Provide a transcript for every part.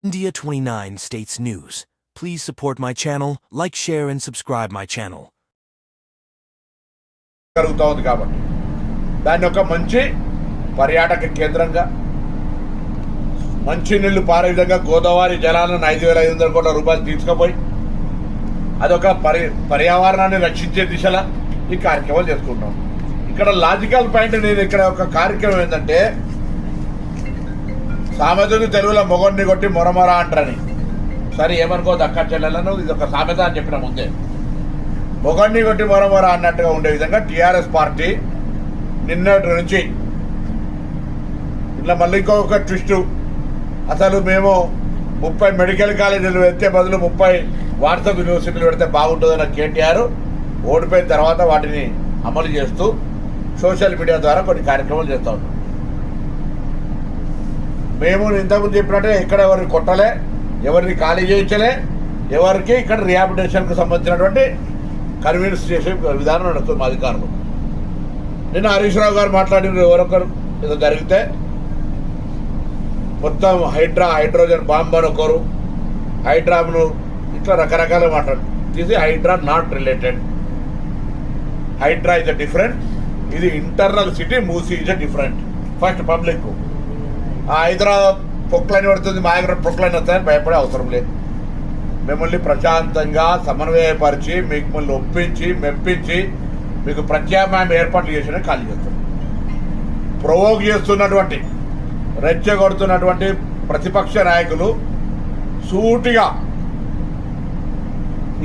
India 29 States News. Please support my channel, like, share and subscribe my channel. జరుగుతూ ఉంది కాబట్టి దాన్ని ఒక మంచి పర్యాటక కేంద్రంగా మంచి నీళ్లు పారే విధంగా గోదావరి జలాలను 5,500 కోట్ల రూపాయలు తీసుకుపోయి అదొక పర్యావరణాన్ని రక్షించే దిశలా ఈ కార్యక్రమాలు చేసుకుంటాం. ఇక్కడ లాజికల్ పాయింట్ నేను ఇక్కడ ఒక కార్యక్రమం ఏంటంటే సామెతకు తెలుగులో మొగొడిని కొట్టి మొరమొర అంటారని. సరే ఏమనుకోదు అక్క చెల్లెలను, ఇది ఒక సామెత అని చెప్పిన ముందే. మొగొడిని కొట్టి మొరమొర అన్నట్టుగా ఉండే విధంగా టీఆర్ఎస్ పార్టీ నిన్నటి నుంచి ఇట్లా మళ్ళీ ఇంకొక ట్విస్ట్. అసలు మేము 30 మెడికల్ కాలేజీలు పెడితే బదులు 30 వాట్సాప్ యూనివర్సిటీలు పెడితే బాగుంటుందన్న కేటీఆర్ ఓడిపోయిన తర్వాత వాటిని అమలు చేస్తూ సోషల్ మీడియా ద్వారా కొన్ని కార్యక్రమాలు చేస్తూ ఉంటాం. మేము ఇంతకుముందు చెప్పినట్టే ఇక్కడ ఎవరిని కొట్టలే, ఎవరిని ఖాళీ చేయించలే, ఎవరికి ఇక్కడ రిహాబిలిటేషన్కు సంబంధించినటువంటి కన్వీన్స్ చేసే విధానం నడుస్తుంది మా అధికారులు. నిన్న హరీష్ రావు గారు మాట్లాడిన ఎవరొకరు ఏదో జరిగితే మొత్తం హైడ్రోజన్ బాంబ్ అని ఒకరు, హైడ్రాను ఇట్లా రకరకాలుగా మాట్లాడు. ఇది Hydraa not related. Hydraa is a different, ఇది internal city, Musi is a different. First public Hyderabad Poclain పడుతుంది, మా దగ్గర పొక్లైన్ వస్తాయని భయపడే అవసరం లేదు. మిమ్మల్ని ప్రశాంతంగా సమన్వయపరిచి మిమ్మల్ని ఒప్పించి మెప్పించి మీకు ప్రత్యామ్నాయం ఏర్పాట్లు చేసిన ఖాళీ చేస్తాం. ప్రొవోక్ చేస్తున్నటువంటి రెచ్చగొడుతున్నటువంటి ప్రతిపక్ష నాయకులు సూటిగా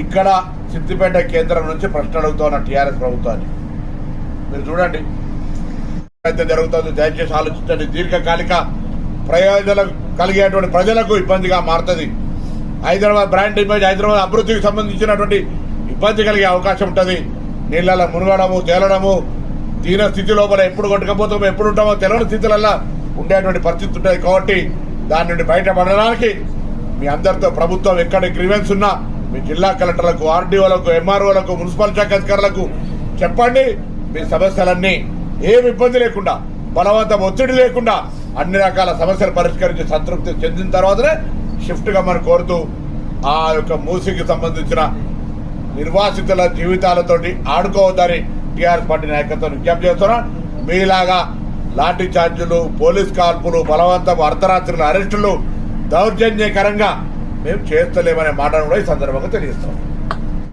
ఇక్కడ సిద్దిపేట కేంద్రం నుంచి ప్రశ్న అడుగుతున్న టీఆర్ఎస్ ప్రభుత్వాన్ని మీరు చూడండి అయితే జరుగుతుంది. దయచేసి ఆలోచించండి. దీర్ఘకాలిక ప్రయోజనాలు కలిగేటువంటి ప్రజలకు ఇబ్బందిగా మారుతుంది. హైదరాబాద్ బ్రాండ్ ఇమేజ్, హైదరాబాద్ అభివృద్ధికి సంబంధించినటువంటి ఇబ్బంది కలిగే అవకాశం ఉంటుంది. నీళ్ళలో మునగడము, తేలడము, దీన స్థితి లోపల ఎప్పుడు కొట్టుకపోతామో ఎప్పుడు ఉంటామో తెలియని స్థితులలో ఉండేటువంటి పరిస్థితి ఉంటుంది. కాబట్టి దాని నుండి బయటపడడానికి మీ అందరితో ప్రభుత్వం ఎక్కడ గ్రీవెన్స్ ఉన్నా మీ జిల్లా కలెక్టర్లకు, ఆర్డీఓలకు, ఎంఆర్ఓలకు, మున్సిపల్ శాఖ అధికారులకు చెప్పండి. మీ సమస్యలన్నీ ఏమి ఇబ్బంది లేకుండా, బలవంతం ఒత్తిడి లేకుండా అన్ని రకాల సమస్యలు పరిష్కరించి సంతృప్తి చెందిన తర్వాతనే షిఫ్ట్గా మనం కోరుతూ ఆ యొక్క మూసీకి సంబంధించిన నిర్వాసితుల జీవితాలతోటి ఆడుకోవద్దని టీఆర్ఎస్ పార్టీ నాయకత్వం విజ్ఞప్తి చేస్తున్నా. మీలాగా లాఠీ చార్జీలు, పోలీస్ కాల్పులు, బలవంతం, అర్ధరాత్రుల అరెస్టులు దౌర్జన్యకరంగా మేము చేస్తలేమనే మాటను కూడా ఈ సందర్భంగా తెలియజేస్తాం.